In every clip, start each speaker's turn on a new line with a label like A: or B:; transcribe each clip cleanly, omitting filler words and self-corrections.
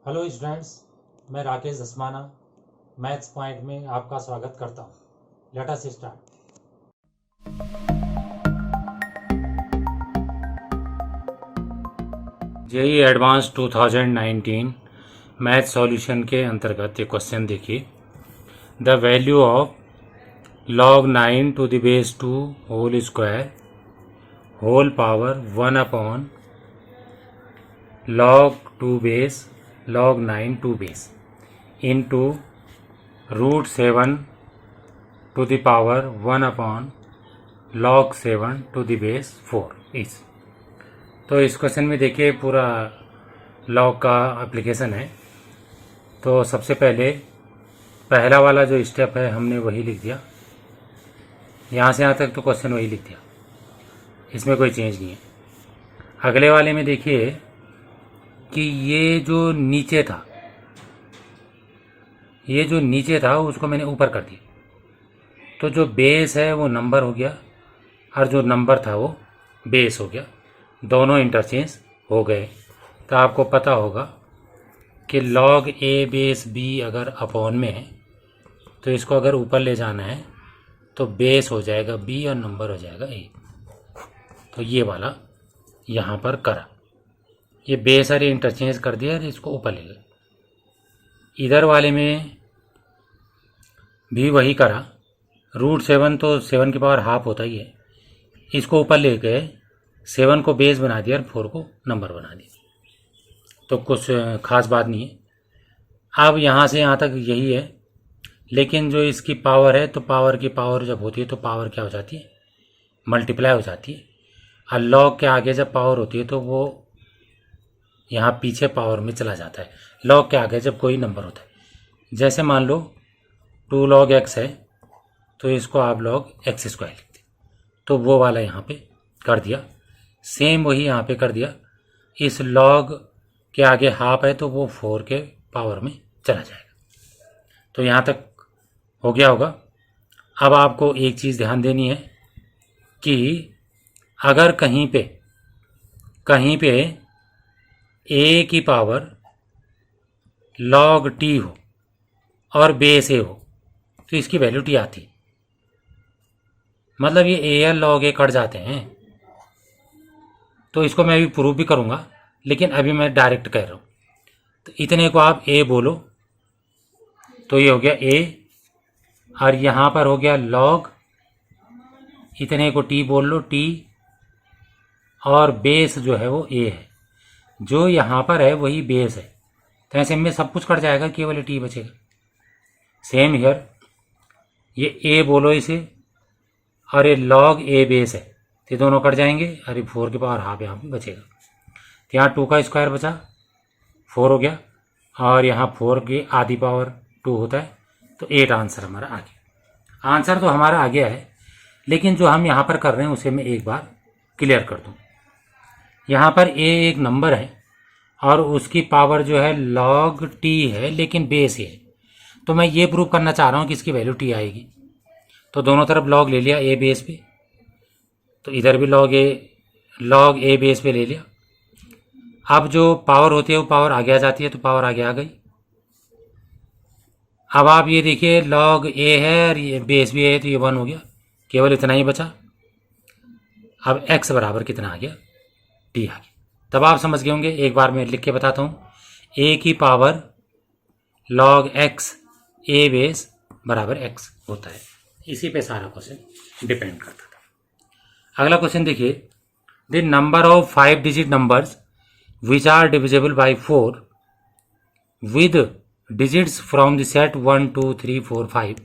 A: Hello students, मैं Rakesh Dhasmana maths point में आपका स्वागत करता हूँ। Let us start. JEE advance 2019 math solution के अंतर्गत एक क्वेश्चन देखिए। The value of log 9 to the base 2 whole square whole power 1 upon log 2 base log 9 2 base into root 7 to the power 1 upon log 7 to the base 4 इस। तो इस question में देखिए पूरा लॉग का एप्लीकेशन है। तो सबसे पहले पहला वाला जो स्टेप है हमने वही लिख दिया, यहाँ से यहाँ तक तो क्वेश्चन वही लिख दिया, इसमें कोई चेंज नहीं है। अगले वाले में देखिए कि ये जो नीचे था उसको मैंने ऊपर कर दिया, तो जो बेस है वो नंबर हो गया और जो नंबर था वो बेस हो गया, दोनों इंटरचेंज हो गए। तो आपको पता होगा कि log a बेस b अगर अपॉन में है तो इसको अगर ऊपर ले जाना है तो बेस हो जाएगा b और नंबर हो जाएगा a। तो ये वाला यहाँ पर करा, ये बेस और ये इंटरचेंज कर दिया और इसको ऊपर ले गए। इधर वाले में भी वही करा, रूट 7 तो 7 की पावर हाफ होता ही है, इसको ऊपर ले गए, 7 को बेस बना दिया और 4 को नंबर बना दिया। तो कुछ खास बात नहीं है। अब यहाँ से यहाँ तक यही है, लेकिन जो इसकी पावर है तो पावर की पावर जब होती है तो पावर क्या हो जाती है, मल्टीप्लाई हो जाती है। और लॉग के आगे जब पावर होती है तो वो यहाँ पीछे पावर में चला जाता है। लॉग के आगे जब कोई नंबर होता है, जैसे मान लो 2 log x है तो इसको आप log x स्क्वायर लिखते, तो वो वाला यहाँ पे कर दिया। सेम वही यहाँ पे कर दिया, इस log के आगे हाफ है तो वो 4 के पावर में चला जाएगा। तो यहाँ तक हो गया होगा। अब आपको एक चीज़ ध्यान देनी है कि अगर कहीं पे a की पावर log t हो और बेस a हो तो इसकी वैल्यू t आती, मतलब ये a या log a कट जाते हैं। तो इसको मैं अभी प्रूव भी करूँगा, लेकिन अभी मैं डायरेक्ट कह रहा हूँ। तो इतने को आप a बोलो तो ये हो गया a, और यहाँ पर हो गया log, इतने को t बोल लो t, और बेस जो है वो a है, जो यहाँ पर है वही बेस है। तो ऐसे में सब कुछ कट जाएगा, केवल t बचेगा। सेम हियर, ये a बोलो इसे, और ये log a बेस है, तो दोनों कट जाएंगे और ये 4 की पावर हाफ यहाँ पे बचेगा। तो यहाँ 2 का स्क्वायर बचा, 4 हो गया, और यहाँ 4 की आधी पावर 2 होता है, तो 8 आंसर हमारा आ गया। आंसर तो हमारा आ गया है, लेकिन जो हम यहाँ पर कर रहे हैं उसे मैं एक बार क्लियर कर दूँ। यहाँ पर a एक नंबर है और उसकी पावर जो है log t है, लेकिन बेस है। तो मैं ये प्रूव करना चाह रहा हूँ कि इसकी वैल्यू t आएगी। तो दोनों तरफ log ले लिया a बेस पे, तो इधर भी log a बेस पे ले लिया। अब जो पावर होती है वो पावर आगे आ जाती है, तो पावर आगे आ गई। अब आप ये देखिए log a है और ये बेस भी है, तो ये 1 हो गया, केवल इतना ही बचा। अब x बराबर कितना आ गया, t आ गया। तब आप समझ गए होंगे। एक बार मैं लिख के बताता हूँ, a की power log x a base बराबर x होता है। इसी पे सारा क्वेश्चन डिपेंड करता था। अगला क्वेश्चन देखिए, the number of 5 digit numbers which are divisible by 4 with digits from the set 1 2 3 4 5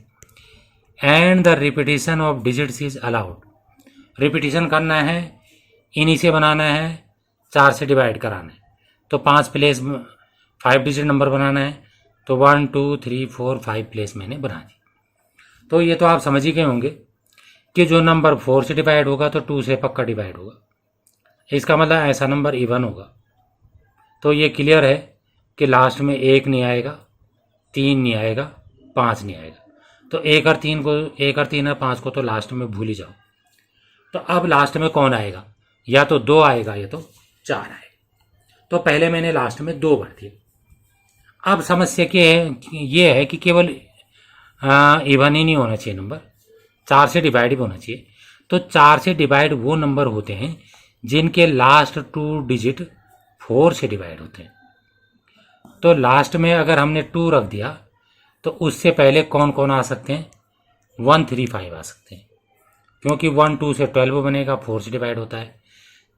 A: and the repetition of digits is allowed. Repetition करना है, इन्हीं से बनाना है, 4 से डिवाइड कराना है, तो 5 प्लेस 5 डिजिट नंबर बनाना है, तो 1 2 3 4 5 प्लेस मैंने बना दी। तो ये तो आप समझ ही गए होंगे कि जो नंबर 4 से डिवाइड होगा तो 2 से पक्का डिवाइड होगा, इसका मतलब ऐसा नंबर इवन होगा। तो ये क्लियर है कि लास्ट में 1 नहीं आएगा, 3 नहीं आएगा, 5 नहीं आएगा। तो 1 और 3 और 5 को तो लास्ट में भूल ही जाओ। तो अब लास्ट में कौन आएगा, या तो 2 आएगा या तो 4 आएगा। तो पहले मैंने लास्ट में 2 भर दिए, अब समस्या क्या है, ये है कि केवल इवन ही नहीं होना चाहिए नंबर, 4 से डिवाइड भी होना चाहिए। तो 4 से डिवाइड वो नंबर होते हैं जिनके लास्ट 2 डिजिट 4 से डिवाइड होते हैं। तो लास्ट में अगर हमने 2 रख दिया तो उससे पहले कौन कौन आ सकते हैं, 1 3 5 आ सकते हैं, क्योंकि 1 2 से 12 बनेगा, 4 से डिवाइड होता है।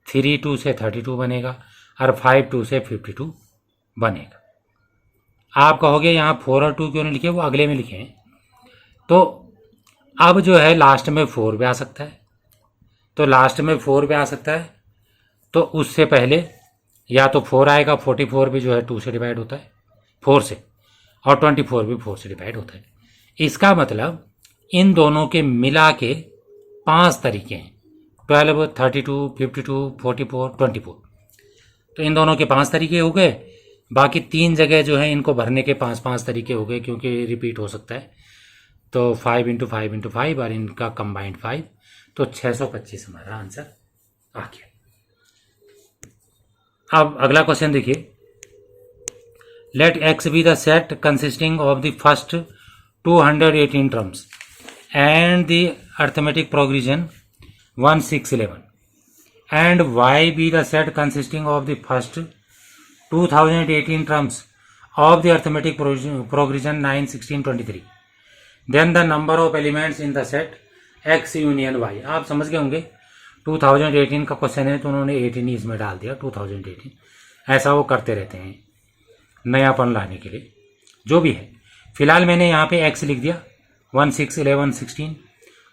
A: 3 2 से 32 बनेगा और 5 2 से 52 बनेगा। आप कहोगे यहाँ 4 और 2 क्यों नहीं लिखे, वो अगले में लिखे हैं। तो अब जो है लास्ट में 4 भी आ सकता है, तो लास्ट में 4 भी आ सकता है, तो उससे पहले या तो 4 आएगा, 44 भी जो है 2 से डिवाइड होता है 4 से, और 24 भी 4 से डिवाइड होता है। इसका मतलब इन दोनों के मिला के 5 तरीके हैं, 12 32 52 44 24। तो इन दोनों के 5 तरीके हो गए, बाकी 3 जगह जो है इनको भरने के 5 तरीके हो गए, क्योंकि रिपीट हो सकता है। तो 5 × 5 × 5 और इनका कंबाइंड 5, तो 625 हमारा आंसर आ गया। अब अगला क्वेश्चन देखिए, let X be the set consisting of the first 218 terms and the arithmetic progression 1 6 11 and y be the set consisting of the first 2018 terms of the arithmetic progression 9 16 23, then the number of elements in the set x union y। आप समझ गए होंगे 2018 का question है तो उन्होंने 18 ही इसमें डाल दिया, 2018। ऐसा वो करते रहते हैं नयापन लाने के लिए, जो भी है। फिलहाल मैंने यहाँ पे x लिख दिया 1 6 11 16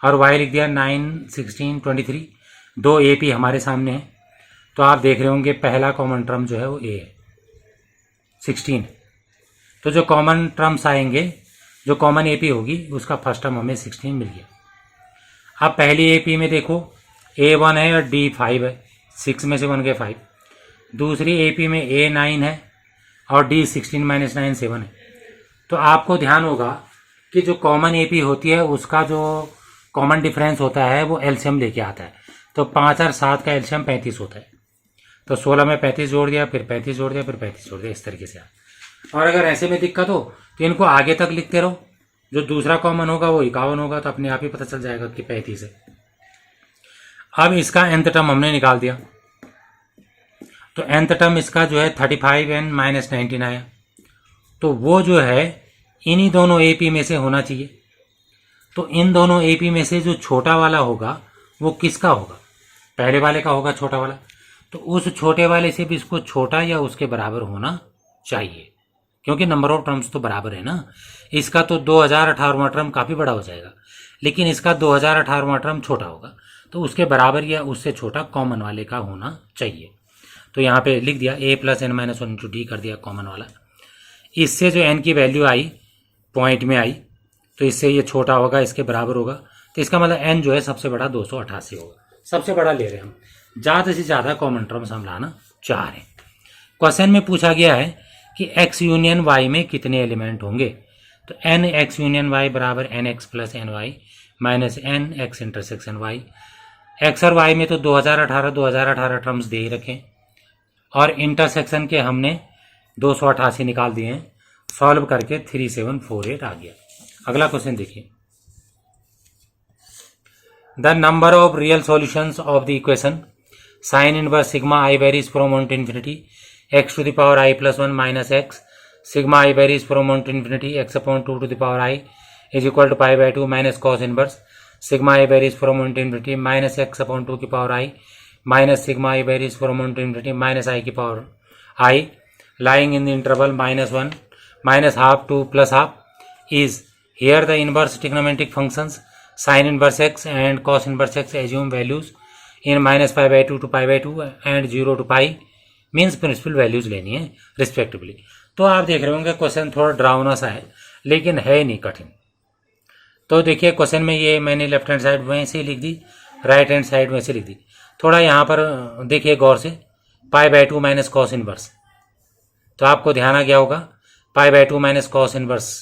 A: और y लिख दिया 9 16 23। 2 AP हमारे सामने है, तो आप देख रहे होंगे पहला कॉमन टर्म जो है वो A है, 16। तो जो कॉमन टर्म्स आएंगे, जो कॉमन AP होगी उसका फर्स्ट टर्म हमें 16 मिल गया। अब पहली AP में देखो A 1 है और D 5 है, 6 में से 1 गए 5। दूसरी AP में A 9 है और D 16 - 9 7 है। तो आपको ध्यान होगा कि जो कॉमन AP होती है उसका जो कॉमन डिफरेंस होता है वो एलसीएम लेके आता है। तो 5 और 7 का एलसीएम 35 होता है, तो 16 में 35 जोड़ दिया, फिर 35 जोड़ दिया, फिर 35 जोड़ दिया, इस तरीके से। और अगर ऐसे में दिक्कत हो तो इनको आगे तक लिखते रहो, जो दूसरा कॉमन होगा वो 51 होगा, तो अपने आप ही पता चल जाएगा कि 35 है। अब इसका nth टर्म हमने निकाल दिया, तो nth टर्म इसका जो है 35n - 19 आया, तो वो जो है इन्हीं दोनों AP में से होना चाहिए। तो इन दोनों AP में से जो छोटा वाला होगा वो किसका होगा, पहले वाले का होगा, छोटा वाला। तो उस छोटे वाले से भी इसको छोटा या उसके बराबर होना चाहिए, क्योंकि नंबर ऑफ टर्म्स तो बराबर है ना। इसका तो 2018वां टर्म काफ़ी बड़ा हो जाएगा, लेकिन इसका 2018वां टर्म छोटा होगा, तो उसके बराबर या उससे छोटा कॉमन वाले का होना चाहिए। तो यहाँ पे लिख दिया A + n - 1 × D कर दिया कॉमन वाला। इससे जो n की वैल्यू आई पॉइंट में आई, तो इससे ये छोटा होगा, इसके बराबर होगा, तो इसका मतलब n जो है सबसे बड़ा 288 होगा, सबसे बड़ा ले रहे हैं हम। ज़्यादा से ज़्यादा कॉमन टर्म्स हम लाना चाह रहे हैं। क्वेश्चन में पूछा गया है कि x यूनियन y में कितने एलिमेंट होंगे, तो n x यूनियन y बराबर nx + ny - n x intersection y। x और y में तो 2018 टर्म्स दे ही रखें, और इंटरसेक्शन के हमने 288 निकाल दिए हैं, सॉल्व करके 3748 आ गया। अगला क्वेश्चन देखिए, the number of real solutions of the equation sin inverse sigma I varies from 1 to infinity x to the power I + 1 - x sigma I varies from 1 to infinity x/2 to the power I is equal to π/2 minus cos inverse sigma I varies from 1 to infinity minus x/2 की power I minus sigma I varies from 1 to infinity minus I की power I lying in the interval -1 -half to +half is here the inverse trigonometric functions sin inverse x and cos inverse x assume values in -π/2 to π/2 and 0 to π means principal values लेनी है respectively. तो आप देख रहे होंगे question थोड़ा डरावना सा है, लेकिन है नहीं कठिन। तो देखिए क्वेश्चन में ये मैंने लेफ्ट हैंड साइड वैसे ही लिख दी, राइट हैंड साइड वैसे लिख दी। थोड़ा यहाँ पर देखिए गौर से, π/2 माइनस कॉस इनवर्स, तो आपको ध्यान आ गया होगा π/2 माइनस कॉस इनवर्स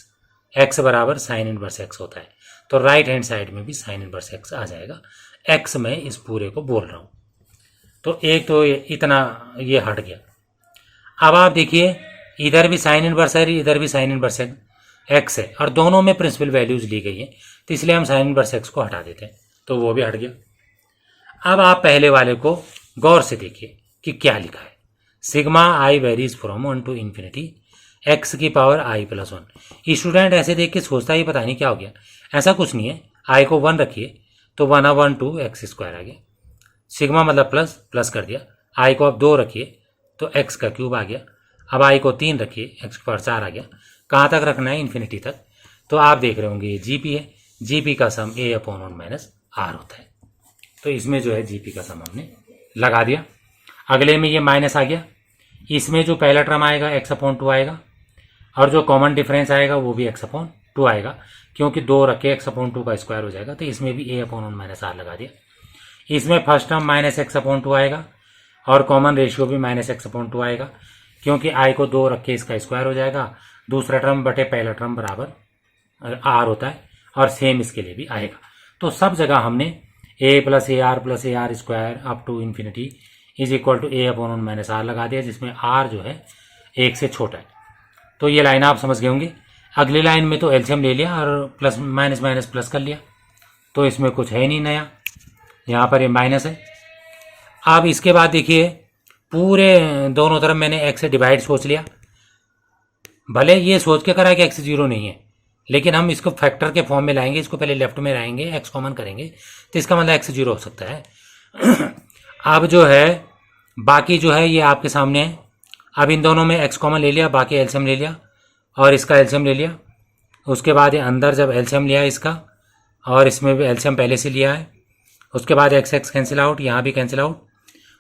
A: x बराबर साइन इनवर्स x होता है, तो राइट हैंड साइड में भी साइन इनवर्स x आ जाएगा। x में इस पूरे को बोल रहा हूँ, तो एक तो इतना ये हट गया। अब आप देखिए इधर भी साइन इनवर्स है, इधर भी साइन इनवर्स एक्स है, और दोनों में प्रिंसिपल वैल्यूज ली गई है, तो इसलिए हम साइन इनवर्स एक्स को हटा देते हैं, तो वो भी हट गया। अब आप पहले वाले को गौर से देखिए कि क्या लिखा है। Sigma i varies from 1 to infinity x की पावर आई प्लस 1। स्टूडेंट ऐसे देख के सोचता ही पता नहीं क्या हो गया। ऐसा कुछ नहीं है, आई को 1 रखिए तो 1/2 एक्स स्क्वायर आ गया। सिग्मा मतलब प्लस, प्लस कर दिया। आई को अब 2 रखिए तो एक्स का क्यूब आ गया। अब आई को 3 रखिए, एक्स की पावर 4 आ गया। कहाँ तक रखना है? इन्फिनिटी तक। तो आप देख रहे होंगे ये जीपी है, जीपी का सम a/1 माइनस आर होता है। तो इसमें जो है जीपी का सम हमने लगा दिया। अगले में ये माइनस आ गया, इसमें जो पहला टर्म आएगा x/2 आएगा, और जो कॉमन डिफरेंस आएगा वो भी x/2 आएगा, क्योंकि 2 रखे x/2 का स्क्वायर हो जाएगा, तो इसमें भी a/1 माइनस आर लगा दिया। इसमें फर्स्ट टर्म माइनस x/2 आएगा, और कॉमन रेशियो भी माइनस x/2 आएगा, क्योंकि i को 2 रख के इसका स्क्वायर हो जाएगा। दूसरा टर्म बटे पहला टर्म बराबर r होता है, और सेम इसके लिए भी आएगा। तो सब जगह हमने a plus a r square up to infinity is equal to a/1 minus r लगा दिया, जिसमें r जो है 1 से छोटा है। तो ये लाइन आप समझ गए होंगे। अगली लाइन में तो एलसीएम ले लिया और प्लस माइनस माइनस प्लस कर लिया, तो इसमें कुछ है नहीं नया, यहाँ पर ये माइनस है। अब इसके बाद देखिए, पूरे दोनों तरफ मैंने x से डिवाइड सोच लिया। भले ये सोच के करा कि x 0 नहीं है, लेकिन हम इसको फैक्टर के फॉर्म में लाएंगे, इसको पहले लेफ्ट में लाएंगे, x कॉमन करेंगे, तो इसका मतलब x 0 हो सकता है। अब जो है बाकी जो है ये आपके सामने है। अब इन दोनों में x कॉमन ले लिया, बाकी एलसीएम ले लिया, और इसका एलसीएम ले लिया। उसके बाद ये अंदर जब एलसीएम लिया इसका, और इसमें भी एलसीएम पहले से लिया है, उसके बाद x कैंसिल आउट, यहाँ भी कैंसिल आउट,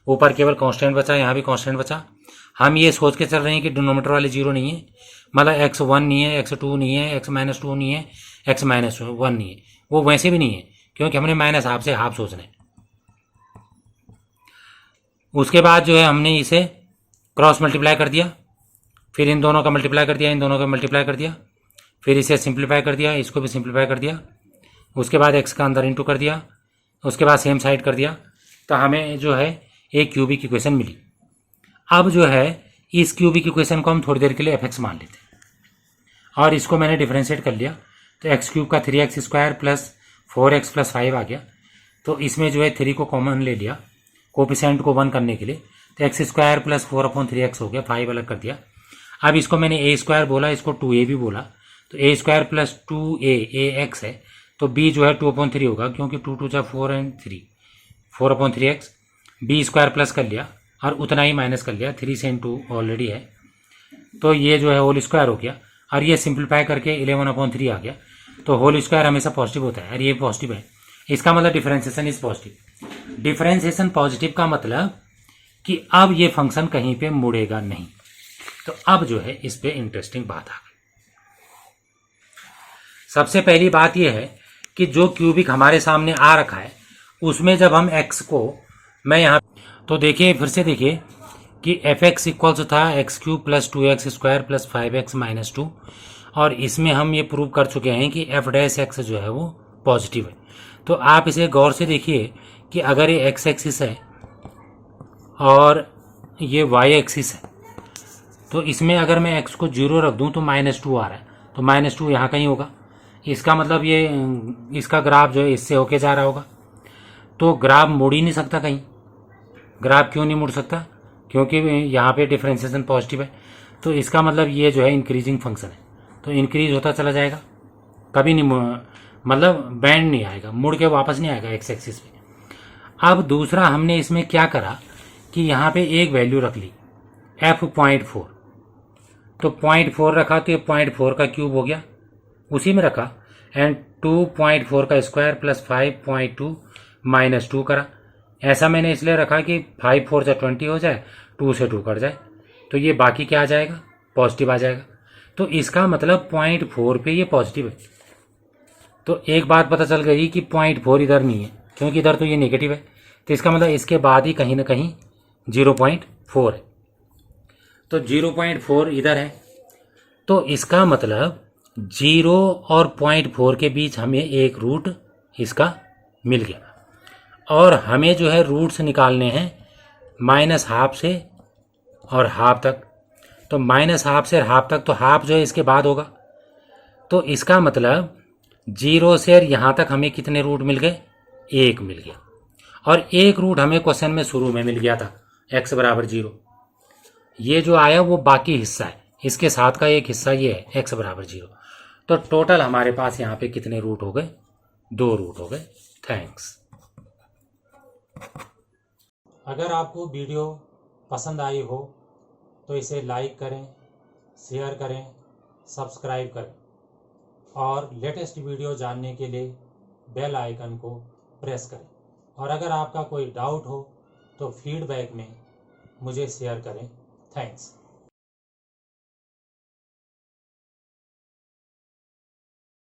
A: ऊपर केवल कांस्टेंट बचा, यहाँ भी कांस्टेंट बचा। हम ये सोच के चल रहे हैं कि डिनोमिनेटर वाले 0 नहीं है, मतलब x1 नहीं है, x2 नहीं है, x-2 नहीं है, x-1 नहीं है, वो वैसे भी नहीं है, क्योंकि हमने माइनस हाफ से हाफ सोचना है। उसके बाद जो है हमने इसे क्रॉस मल्टीप्लाई कर दिया, फिर इन दोनों का मल्टीप्लाई कर दिया, इन दोनों का मल्टीप्लाई कर दिया, फिर इसे सिंप्लीफाई कर दिया, इसको भी सिंप्लीफाई कर दिया। उसके बाद x का अंदर इंटू कर दिया, उसके बाद सेम साइड कर दिया, तो हमें जो है एक क्यूबिक इक्वेशन मिली। अब जो है इस क्यूबिक इक्वेशन को हम थोड़ी देर के लिए f(x) मान लेते हैं, और इसको मैंने डिफरेंशिएट कर लिया, तो x³ का 3x square plus 4x plus 5 आ गया। तो इसमें जो है 3 को कॉमन ले लिया कोफिशिएंट को 1 करने के लिए, तो एक्स स्क्वायर प्लस 4/3x हो गया, 5 अलग कर दिया। अब इसको मैंने a स्क्वायर बोला, इसको 2a भी बोला, तो a square plus 2a x है, तो b जो है 2/3 होगा, क्योंकि 2 2 4 and 3 4/3x। b square plus कर लिया और उतना ही माइनस कर लिया, 3 से इंटू ऑलरेडी है, तो ये जो है होल स्क्वायर हो गया, और ये सिंप्लीफाई करके 11/3 आ गया। तो होल स्क्वायर हमेशा पॉजिटिव होता है, और ये पॉजिटिव है, इसका मतलब differentiation is positive. Differentiation positive का मतलब कि अब ये फंक्शन कहीं पे मुड़ेगा नहीं। तो अब जो है इस पे इंटरेस्टिंग बात आ गई। सबसे पहली बात यह है कि जो क्यूबिक हमारे सामने आ रखा है, उसमें जब हम x को, मैं यहाँ तो देखिए फिर से देखिए कि f(x) इक्वल्स था x³ plus 2x square plus 5x minus 2, और इसमें हम ये प्रूव कर चुके हैं कि f'(x) जो है वो पॉजिटिव है। तो आप इसे गौर से देखिए कि अगर ये x एक्सिस है और ये y एक्सिस है, तो इसमें अगर मैं x को 0 रख दूं तो -2 आ रहा है, तो -2 यहाँ कहीं होगा। इसका मतलब ये इसका ग्राफ जो है इससे होके जा रहा होगा, तो ग्राफ मुड़ ही नहीं सकता कहीं। ग्राफ क्यों नहीं मुड़ सकता? क्योंकि यहाँ पे डिफरेंशिएशन पॉजिटिव है, तो इसका मतलब ये जो है इंक्रीजिंग फंक्शन है, तो इंक्रीज होता चला जाएगा, कभी नहीं मतलब बैंड नहीं आएगा, मुड़ के वापस नहीं आएगा एक्स एक्सिस पे। अब दूसरा हमने इसमें क्या करा कि यहाँ पे एक वैल्यू रख ली f.4, तो 0.4 रखा तो ये 0.4 का क्यूब हो गया, उसी में रखा, एंड 2.4 का स्क्वायर प्लस 5.2 माइनस 2 करा। ऐसा मैंने इसलिए रखा कि 5 4 जा 20 हो जाए, 2 से 2 कट जाए, तो ये बाकी क्या आ जाएगा? पॉजिटिव आ जाएगा। तो इसका मतलब 0.4 पे ये पॉजिटिव है। तो एक बात पता चल गई कि 0.4 इधर नहीं है, क्योंकि इधर तो ये नेगेटिव है, तो इसका मतलब इसके बाद ही कहीं ना कहीं 0.4 है, तो 0.4 इधर है। तो इसका मतलब 0 और 0.4 के बीच हमें एक रूट इसका मिल गया, और हमें जो है रूट्स निकालने हैं -½ से और ½ तक। तो माइनस हाफ से हाफ तक, तो हाफ जो है इसके बाद होगा। तो इसका मतलब 0 से यहाँ तक हमें कितने रूट मिल गए? 1 मिल गया। और 1 रूट हमें क्वेश्चन में शुरू में मिल गया था, x बराबर 0। ये जो आया वो बाकी हिस्सा है, इसके साथ का एक हिस्सा ये है x बराबर 0। तो टोटल हमारे पास यहाँ पे कितने रूट हो गए? 2 रूट हो गए। थैंक्स।
B: अगर आपको वीडियो पसंद आई हो तो इसे लाइक करें, शेयर करें, सब्सक्राइब करें और लेटेस्ट वीडियो जानने के लिए बेल आइकन को प्रेस करें। और अगर आपका कोई डाउट हो तो फीडबैक में मुझे शेयर करें। थैंक्स।